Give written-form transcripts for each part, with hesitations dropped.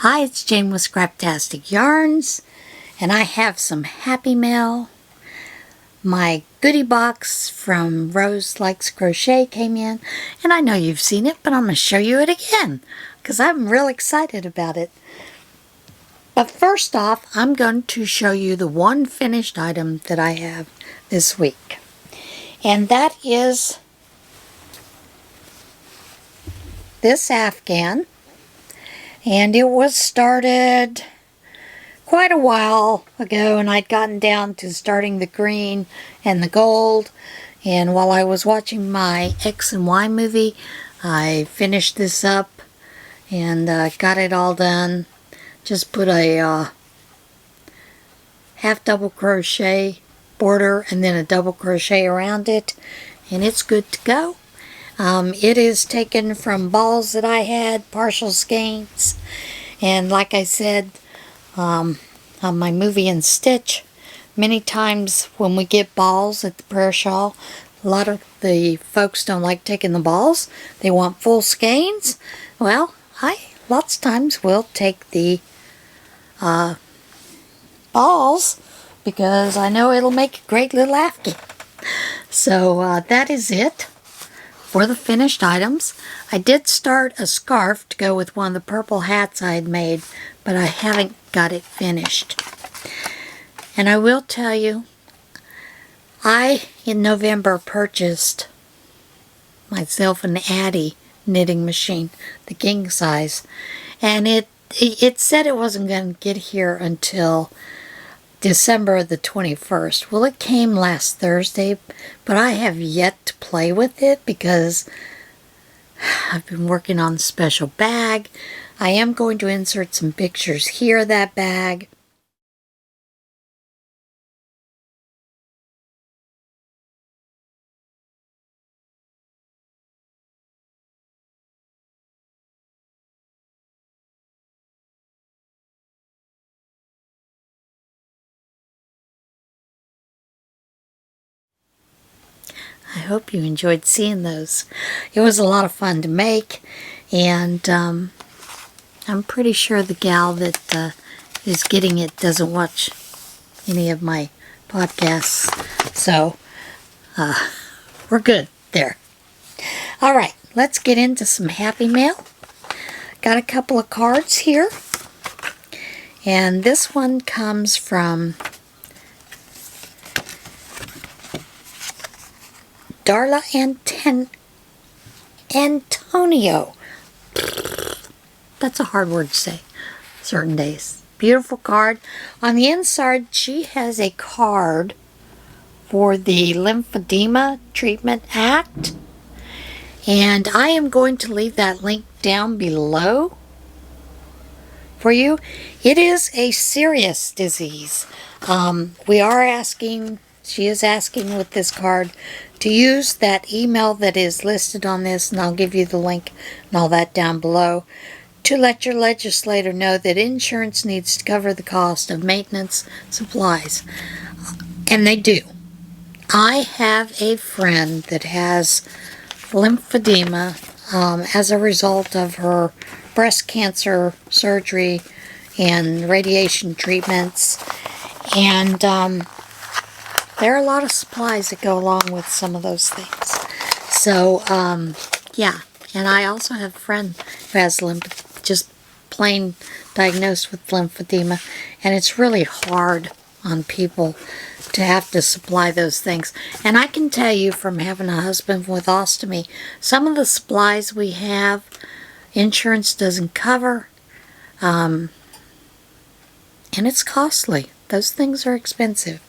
Hi, it's Jane with Scraptastic Yarns, and I have some happy mail. My goodie box from Rose Likes Crochet came in, and I know you've seen it, but I'm going to show you it again, because I'm real excited about it. But first off, I'm going to show you the one finished item that I have this week. And that is this Afghan. And it was started quite a while ago, and I'd gotten down to starting the green and the gold. And while I was watching my X and Y movie, I finished this up and got it all done. Just put a half double crochet border and then a double crochet around it, and it's good to go. It is taken from balls that I had, partial skeins, and like I said on my movie and stitch, many times when we get balls at the prayer shawl, a lot of the folks don't like taking the balls. They want full skeins. Well, I lots of times will take the balls because I know it'll make a great little Afghan. So that is it for the finished items. I did start a scarf to go with one of the purple hats I had made, but I haven't got it finished. And I will tell you, I in November purchased myself an Addy knitting machine, the king size, and it said it wasn't going to get here until December the 21st. Well, it came last Thursday, but I have yet to play with it because I've been working on the special bag. I am going to insert some pictures here of that bag. I hope you enjoyed seeing those. It was a lot of fun to make, and I'm pretty sure the gal that is getting it doesn't watch any of my podcasts, so we're good there. Alright, let's get into some happy mail. Got a couple of cards here, and this one comes from Darla Antonio. That's a hard word to say certain days. Beautiful card. On the inside, she has a card for the Lymphedema Treatment Act. And I am going to leave that link down below for you. It is a serious disease. She is asking with this card to use that email that is listed on this, and I'll give you the link and all that down below, to let your legislator know that insurance needs to cover the cost of maintenance supplies. And they do. I have a friend that has lymphedema as a result of her breast cancer surgery and radiation treatments, and there are a lot of supplies that go along with some of those things. So, yeah. And I also have a friend who has just plain diagnosed with lymphedema. And it's really hard on people to have to supply those things. And I can tell you from having a husband with ostomy, some of the supplies we have, insurance doesn't cover. And it's costly. Those things are expensive.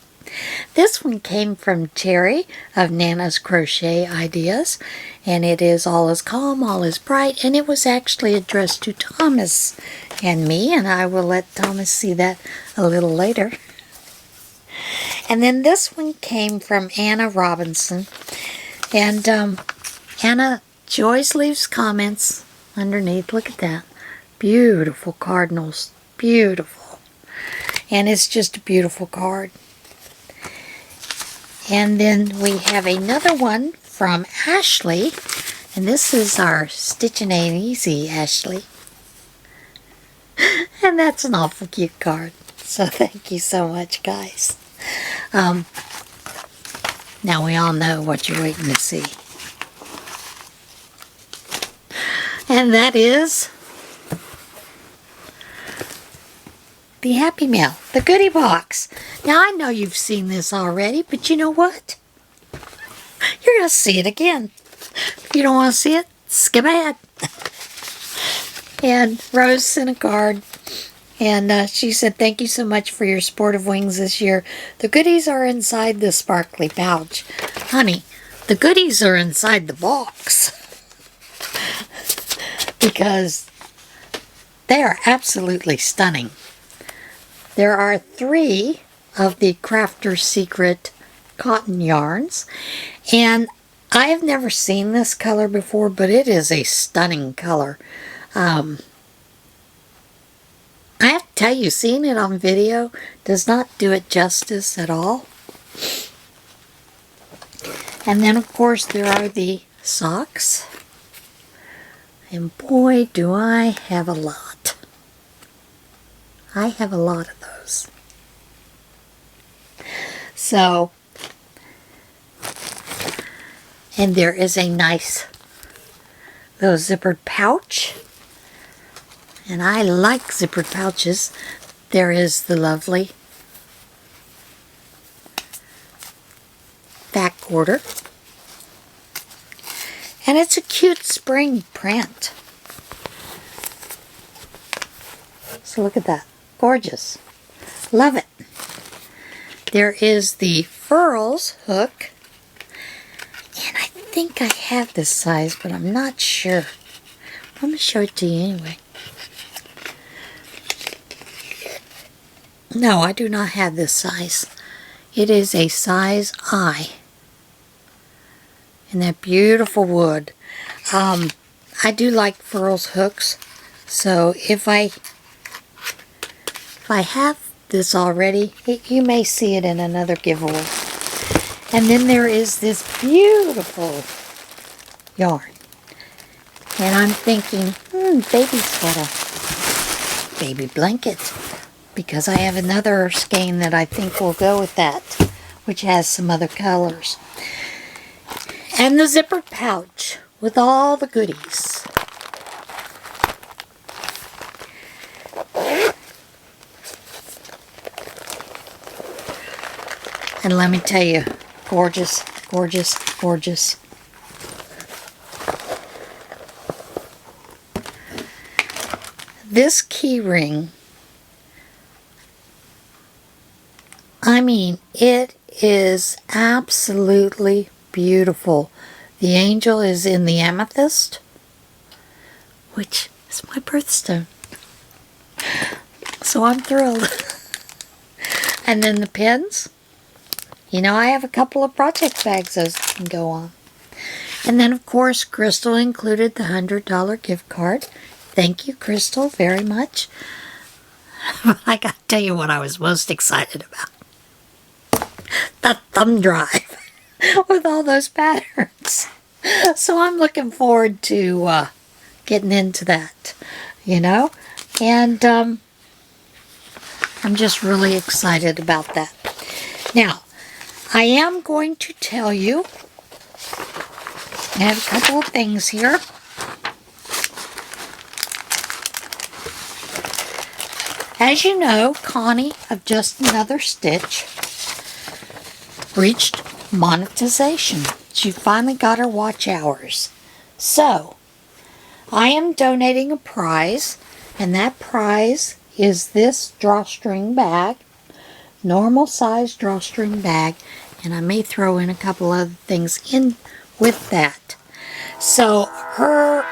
This one came from Terry of Nana's Crochet Ideas, and it is All is Calm, All is Bright, and it was actually addressed to Thomas and me, and I will let Thomas see that a little later. And then this one came from Anna Robinson, and Anna Joyce leaves comments underneath. Look at that. Beautiful cardinals. Beautiful. And it's just a beautiful card. And then we have another one from Ashley, and this is our Stitching Ain't Easy, Ashley. And that's an awful cute card. So thank you so much, guys. Now we all know what you're waiting to see. And that is the Happy Mail, the goodie box. Now I know you've seen this already, but you know what? You're going to see it again. If you don't want to see it, skip ahead. And Rose sent a card. And she said, thank you so much for your sportive wings this year. The goodies are inside the sparkly pouch. Honey, the goodies are inside the box. Because they are absolutely stunning. There are 3 of the Crafter's Secret cotton yarns. And I have never seen this color before, but it is a stunning color. I have to tell you, seeing it on video does not do it justice at all. And then, of course, there are the socks. And boy, do I have a lot. I have a lot of those. So, and there is a nice little zippered pouch. And I like zippered pouches. There is the lovely back quarter. And it's a cute spring print. So look at that. Gorgeous. Love it. There is the Furls hook. And I think I have this size, but I'm not sure. I'm going to show it to you anyway. No, I do not have this size. It is a size I. And that beautiful wood. I do like Furls hooks. So if I have this already, you may see it in another giveaway. And then there is this beautiful yarn. And I'm thinking, baby's got a baby blanket. Because I have another skein that I think will go with that, which has some other colors. And the zippered pouch with all the goodies. And let me tell you, gorgeous, gorgeous, gorgeous. This key ring, I mean, it is absolutely beautiful. The angel is in the amethyst, which is my birthstone. So I'm thrilled. And then the pins. You know, I have a couple of project bags those can go on. And then, of course, Crystal included the $100 gift card. Thank you, Crystal, very much. But I got to tell you what I was most excited about. The thumb drive with all those patterns. So I'm looking forward to getting into that, you know. And I'm just really excited about that. Now, I am going to tell you, I have a couple of things here. As you know, Connie of Just Another Stitch reached monetization. She finally got her watch hours. So, I am donating a prize, and that prize is this drawstring bag, normal size drawstring bag, and I may throw in a couple other things in with that. So, her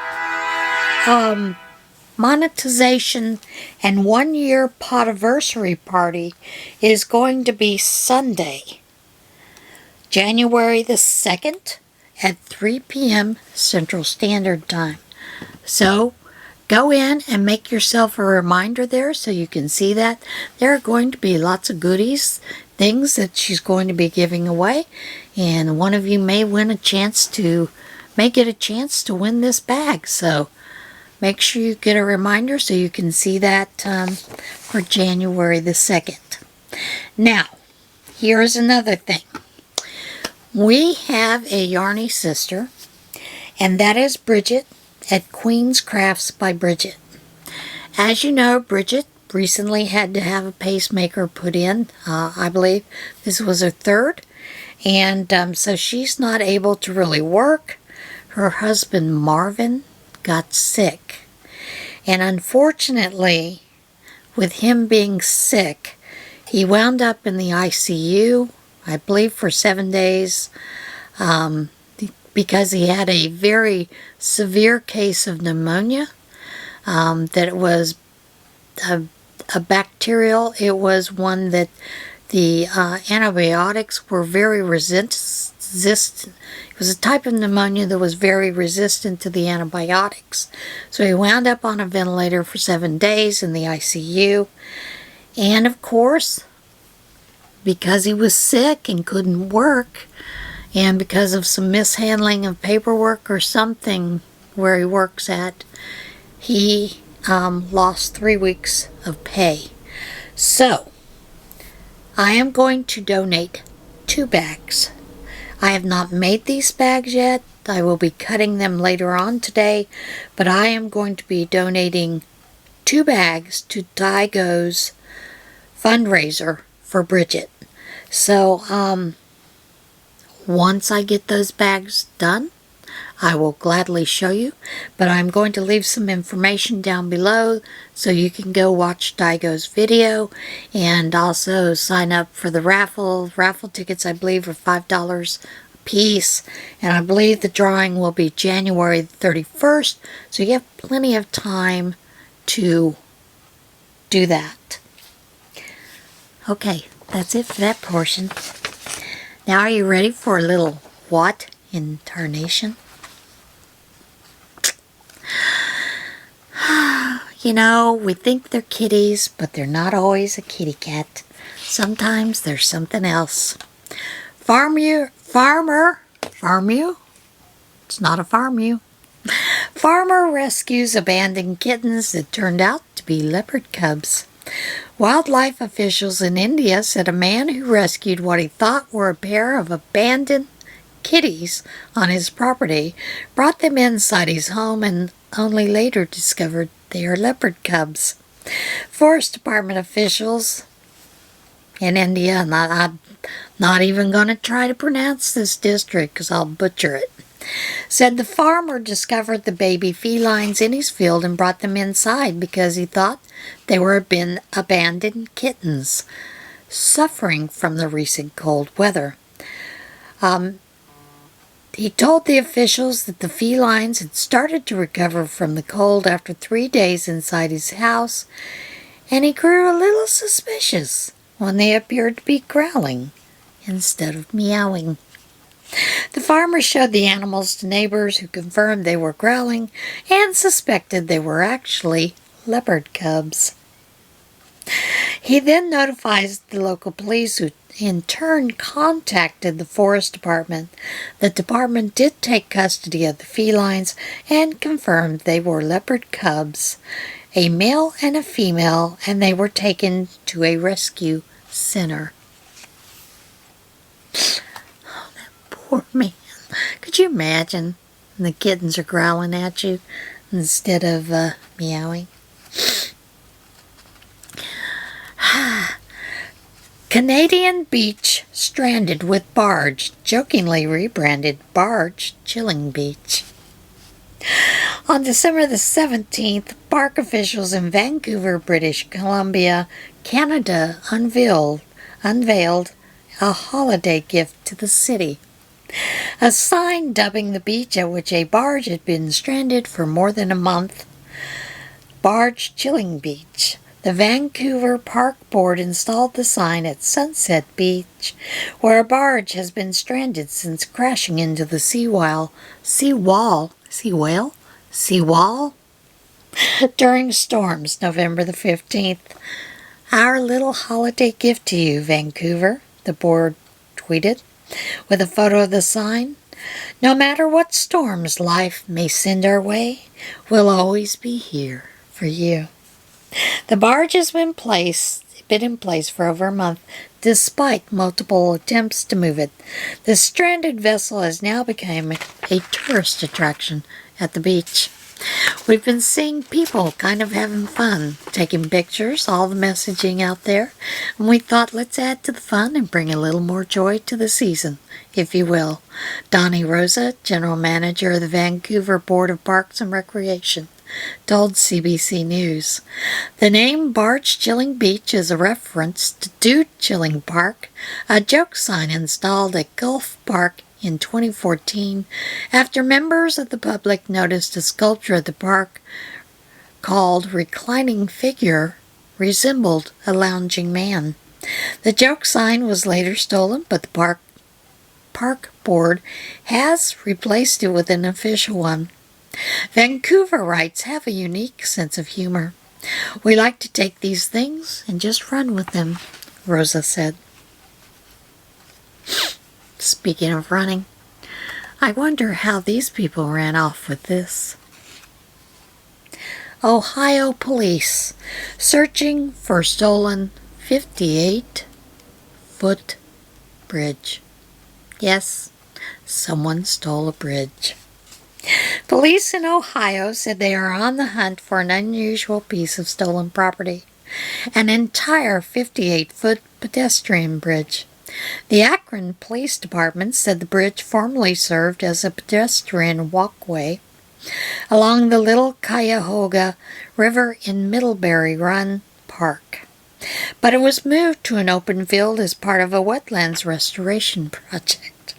monetization and 1-year podiversary party is going to be Sunday, January the 2nd at 3 p.m. Central Standard Time. So go in and make yourself a reminder there so you can see that. There are going to be lots of goodies, things that she's going to be giving away, and one of you may get a chance to win this bag. So make sure you get a reminder so you can see that for January the 2nd. Now, here's another thing. We have a yarny sister, and that is Bridget at Queen's Crafts by Bridget. As you know, Bridget recently had to have a pacemaker put in. I believe this was her third. And so she's not able to really work. Her husband, Marvin, got sick. And unfortunately, with him being sick, he wound up in the ICU, I believe for 7 days, because he had a very severe case of pneumonia. That it was a bacterial. It was one that the antibiotics were very resistant. It was a type of pneumonia that was very resistant to the antibiotics. So he wound up on a ventilator for 7 days in the ICU. And of course, because he was sick and couldn't work, and because of some mishandling of paperwork or something where he works at, he lost 3 weeks of pay. So, I am going to donate 2 bags. I have not made these bags yet. I will be cutting them later on today, but I am going to be donating 2 bags to Daigo's fundraiser for Bridget. So, once I get those bags done, I will gladly show you, but I'm going to leave some information down below so you can go watch Daigo's video and also sign up for the raffle. Raffle tickets, I believe, are $5 a piece, and I believe the drawing will be January 31st, so you have plenty of time to do that. Okay, that's it for that portion. Now, are you ready for a little what in Tarnation? You know, we think they're kitties, but they're not always a kitty cat. Sometimes there's something else. Farmer? It's not a farmu. Farmer rescues abandoned kittens that turned out to be leopard cubs. Wildlife officials in India said a man who rescued what he thought were a pair of abandoned kitties on his property brought them inside his home and only later discovered they are leopard cubs. Forest Department officials in India, and I'm not even going to try to pronounce this district because I'll butcher it, said the farmer discovered the baby felines in his field and brought them inside because he thought they were abandoned kittens suffering from the recent cold weather. He told the officials that the felines had started to recover from the cold after 3 days inside his house, and he grew a little suspicious when they appeared to be growling instead of meowing. The farmer showed the animals to neighbors who confirmed they were growling and suspected they were actually leopard cubs. He then notifies the local police, who in turn contacted the Forest Department. The department did take custody of the felines and confirmed they were leopard cubs, a male and a female, and they were taken to a rescue center. Oh, that poor man. Could you imagine? The kittens are growling at you instead of meowing. Canadian beach stranded with barge, jokingly rebranded Barge Chilling Beach. On December the 17th, park officials in Vancouver, British Columbia, Canada unveiled a holiday gift to the city. A sign dubbing the beach at which a barge had been stranded for more than a month Barge Chilling Beach. The Vancouver Park Board installed the sign at Sunset Beach, where a barge has been stranded since crashing into the seawall during storms November the 15th. Our little holiday gift to you, Vancouver, the board tweeted, with a photo of the sign. No matter what storms life may send our way, we'll always be here for you. The barge has been in place for over a month, despite multiple attempts to move it. The stranded vessel has now become a tourist attraction at the beach. We've been seeing people kind of having fun, taking pictures, all the messaging out there, and we thought let's add to the fun and bring a little more joy to the season, if you will. Donnie Rosa, General Manager of the Vancouver Board of Parks and Recreation, told CBC News. The name Barge Chilling Beach is a reference to Dude Chilling Park, a joke sign installed at Gulf Park in 2014 after members of the public noticed a sculpture at the park called Reclining Figure resembled a lounging man. The joke sign was later stolen, but the park board has replaced it with an official one. Vancouverites have a unique sense of humor. We like to take these things and just run with them, Rosa said. Speaking of running, I wonder how these people ran off with this. Ohio police searching for stolen 58-foot bridge. Yes, someone stole a bridge. Police in Ohio said they are on the hunt for an unusual piece of stolen property, an entire 58-foot pedestrian bridge. The Akron Police Department said the bridge formerly served as a pedestrian walkway along the Little Cuyahoga River in Middlebury Run Park, but it was moved to an open field as part of a wetlands restoration project.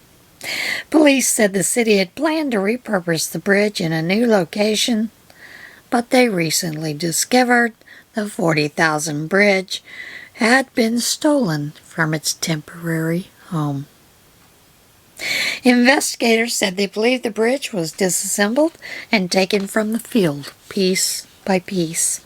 Police said the city had planned to repurpose the bridge in a new location, but they recently discovered the 40,000 bridge had been stolen from its temporary home. Investigators said they believe the bridge was disassembled and taken from the field, piece by piece.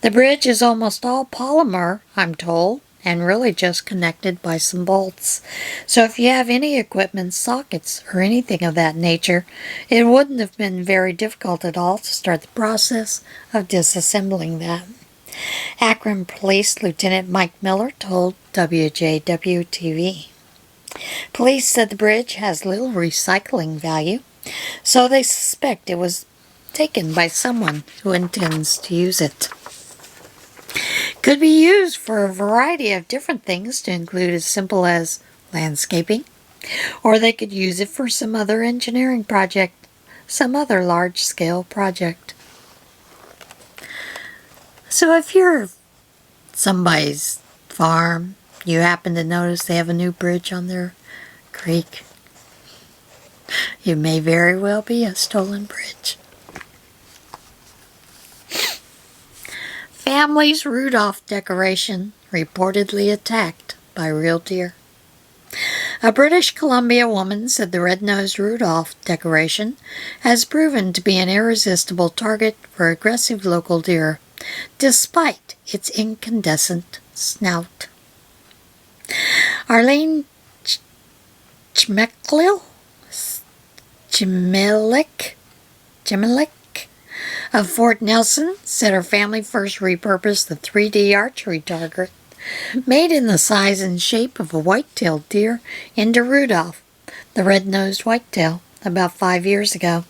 The bridge is almost all polymer, I'm told, and really just connected by some bolts. So if you have any equipment, sockets, or anything of that nature, it wouldn't have been very difficult at all to start the process of disassembling that. Akron Police Lieutenant Mike Miller told WJW-TV. Police said the bridge has little recycling value, so they suspect it was taken by someone who intends to use it. Could be used for a variety of different things, to include as simple as landscaping, or they could use it for some other engineering project, some other large-scale project. So if you're somebody's farm, you happen to notice they have a new bridge on their creek, it may very well be a stolen bridge. Family's Rudolph decoration reportedly attacked by real deer. A British Columbia woman said the red-nosed Rudolph decoration has proven to be an irresistible target for aggressive local deer, despite its incandescent snout. Arlene Chmelik of Fort Nelson said her family first repurposed the 3D archery target, made in the size and shape of a white-tailed deer, into Rudolph, the red-nosed whitetail, about 5 years ago.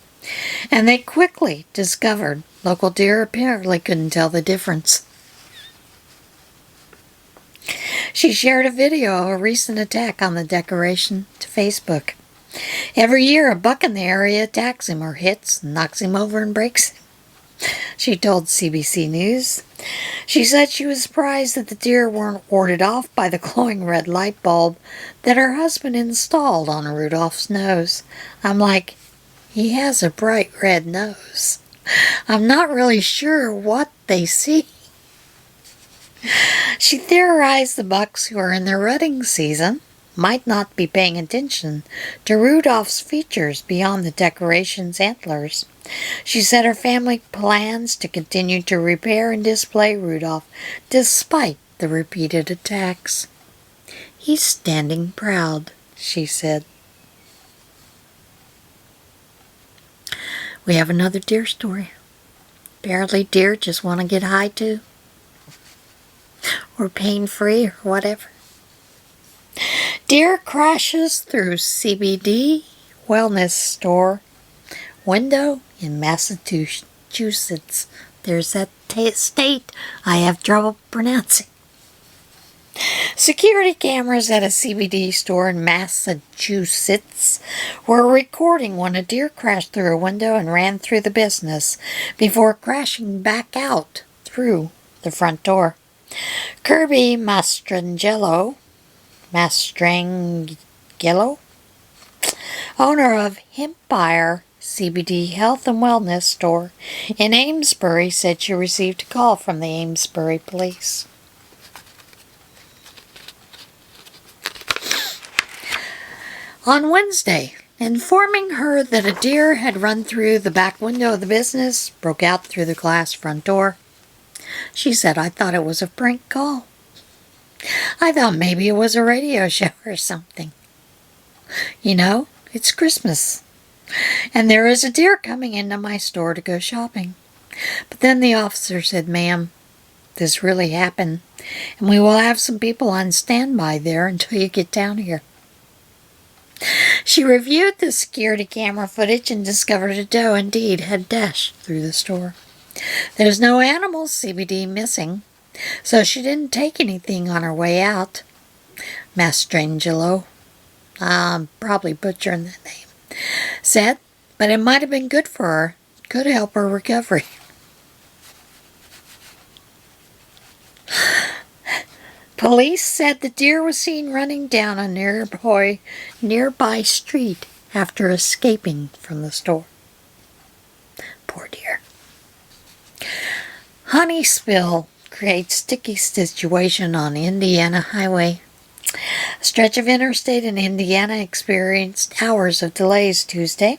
And they quickly discovered local deer apparently couldn't tell the difference. She shared a video of a recent attack on the decoration to Facebook. Every year a buck in the area attacks him or hits, knocks him over and breaks him, she told CBC News. She said she was surprised that the deer weren't warded off by the glowing red light bulb that her husband installed on Rudolph's nose. I'm like, he has a bright red nose. I'm not really sure what they see. She theorized the bucks who are in their rutting season might not be paying attention to Rudolph's features beyond the decoration's antlers. She said her family plans to continue to repair and display Rudolph despite the repeated attacks. He's standing proud, she said. We have another deer story. Apparently deer just want to get high too. Or pain-free or whatever. Deer crashes through CBD wellness store window in Massachusetts. There's that state I have trouble pronouncing. Security cameras at a CBD store in Massachusetts were recording when a deer crashed through a window and ran through the business before crashing back out through the front door. Kirby Mastrangelo, owner of Empire CBD Health and Wellness Store in Amesbury, said she received a call from the Amesbury police. On Wednesday, informing her that a deer had run through the back window of the business, broke out through the glass front door. She said, "I thought it was a prank call. I thought maybe it was a radio show or something. You know, it's Christmas, and there is a deer coming into my store to go shopping." But then the officer said, "Ma'am, this really happened, and we will have some people on standby there until you get down here." She reviewed the security camera footage and discovered a doe indeed had dashed through the store. There's no animal CBD missing, so she didn't take anything on her way out. Mastrangelo, I'm probably butchering that name, said, but it might have been good for her. Could help her recovery. Police said the deer was seen running down a nearby street after escaping from the store. Poor deer. Honey spill creates sticky situation on Indiana highway. A stretch of interstate in Indiana experienced hours of delays Tuesday,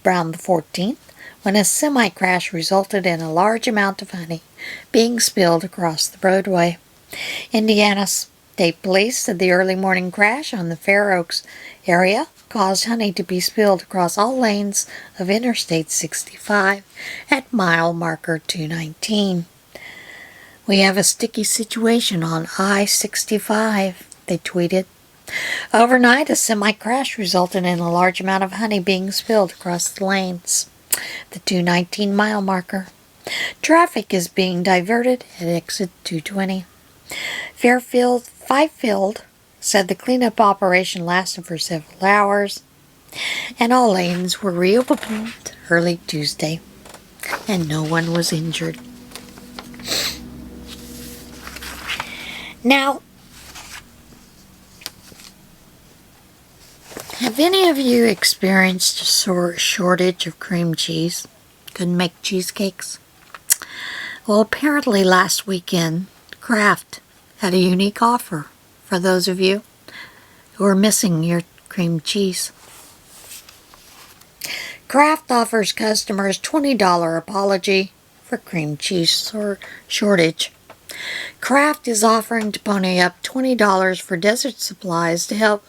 around the 14th, when a semi-crash resulted in a large amount of honey being spilled across the roadway. Indiana State Police said the early morning crash on the Fair Oaks area caused honey to be spilled across all lanes of Interstate 65 at mile marker 219. "We have a sticky situation on I-65, they tweeted. Overnight, a semi-crash resulted in a large amount of honey being spilled across the lanes, the 219 mile marker. Traffic is being diverted at exit 220. Fifield said the cleanup operation lasted for several hours, and all lanes were reopened early Tuesday, and no one was injured. Now, have any of you experienced a shortage of cream cheese? Couldn't make cheesecakes? Well, apparently last weekend, Kraft had a unique offer for those of you who are missing your cream cheese. Kraft offers customers $20 apology for cream cheese shortage. Kraft is offering to pony up $20 for dessert supplies to help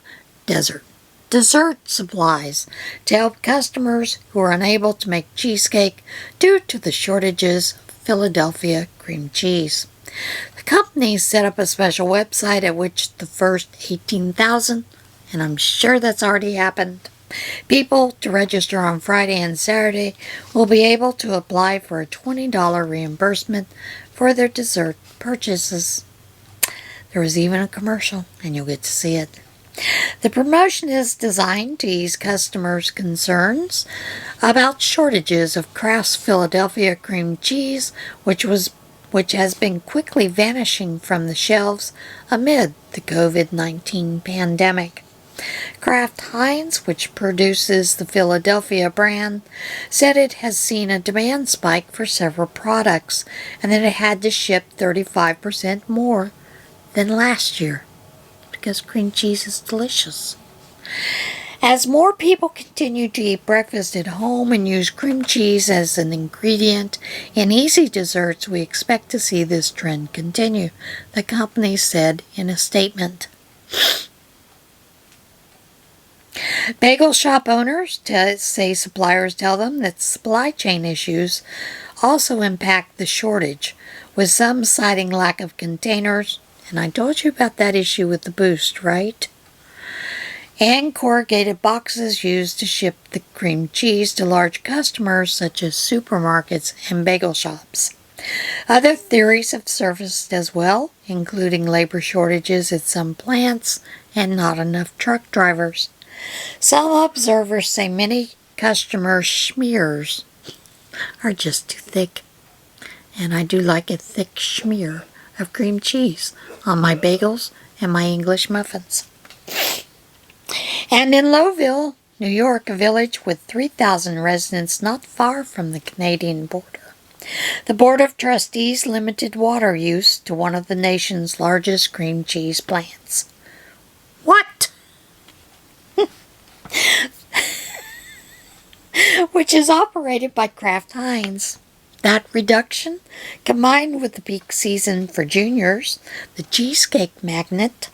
customers who are unable to make cheesecake due to the shortages of Philadelphia cream cheese. The company set up a special website at which the first 18,000, and I'm sure that's already happened, people to register on Friday and Saturday will be able to apply for a $20 reimbursement for their dessert purchases. There was even a commercial, and you'll get to see it. The promotion is designed to ease customers' concerns about shortages of Kraft's Philadelphia cream cheese, which has been quickly vanishing from the shelves amid the COVID-19 pandemic. Kraft Heinz, which produces the Philadelphia brand, said it has seen a demand spike for several products and that it had to ship 35% more than last year because cream cheese is delicious. As more people continue to eat breakfast at home and use cream cheese as an ingredient in easy desserts, we expect to see this trend continue, the company said in a statement. Bagel shop owners say suppliers tell them that supply chain issues also impact the shortage, with some citing lack of containers. And I told you about that issue with the Boost, right? And corrugated boxes used to ship the cream cheese to large customers such as supermarkets and bagel shops. Other theories have surfaced as well, including labor shortages at some plants and not enough truck drivers. Some observers say many customer schmears are just too thick. And I do like a thick schmear of cream cheese on my bagels and my English muffins. And in Lowville, New York, a village with 3,000 residents not far from the Canadian border, the Board of Trustees limited water use to one of the nation's largest cream cheese plants. What? Which is operated by Kraft Heinz. That reduction, combined with the peak season for juniors, the cheesecake magnet,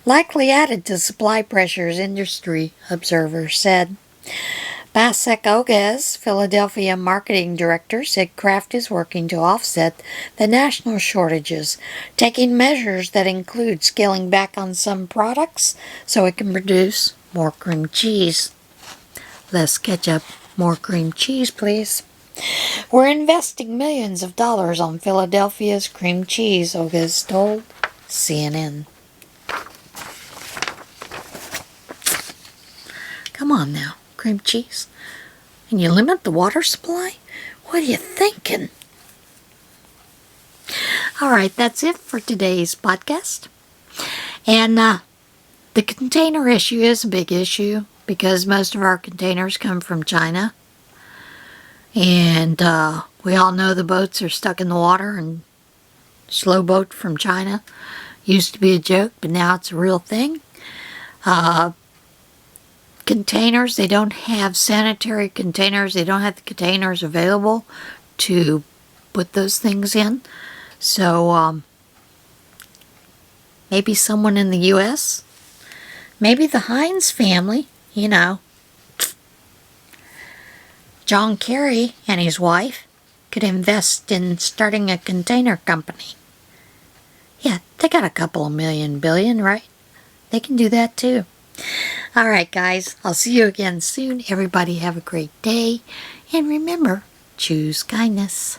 likely added to supply pressures, industry observers said. Basek Oges, Philadelphia marketing director, said Kraft is working to offset the national shortages, taking measures that include scaling back on some products so it can produce more cream cheese. Less ketchup, more cream cheese, please. We're investing millions of dollars on Philadelphia's cream cheese, Oges told CNN. Come on now, cream cheese. And you limit the water supply? What are you thinking? Alright, that's it for today's podcast. And the container issue is a big issue because most of our containers come from China. And we all know the boats are stuck in the water, and slow boat from China used to be a joke, but now it's a real thing. Containers, they don't have sanitary containers. They don't have the containers available to put those things in. So maybe someone in the U.S., maybe the Heinz family, you know, John Kerry and his wife could invest in starting a container company. Yeah, they got a couple of billion, right? They can do that too. Alright guys, I'll see you again soon. Everybody have a great day. And remember, choose kindness.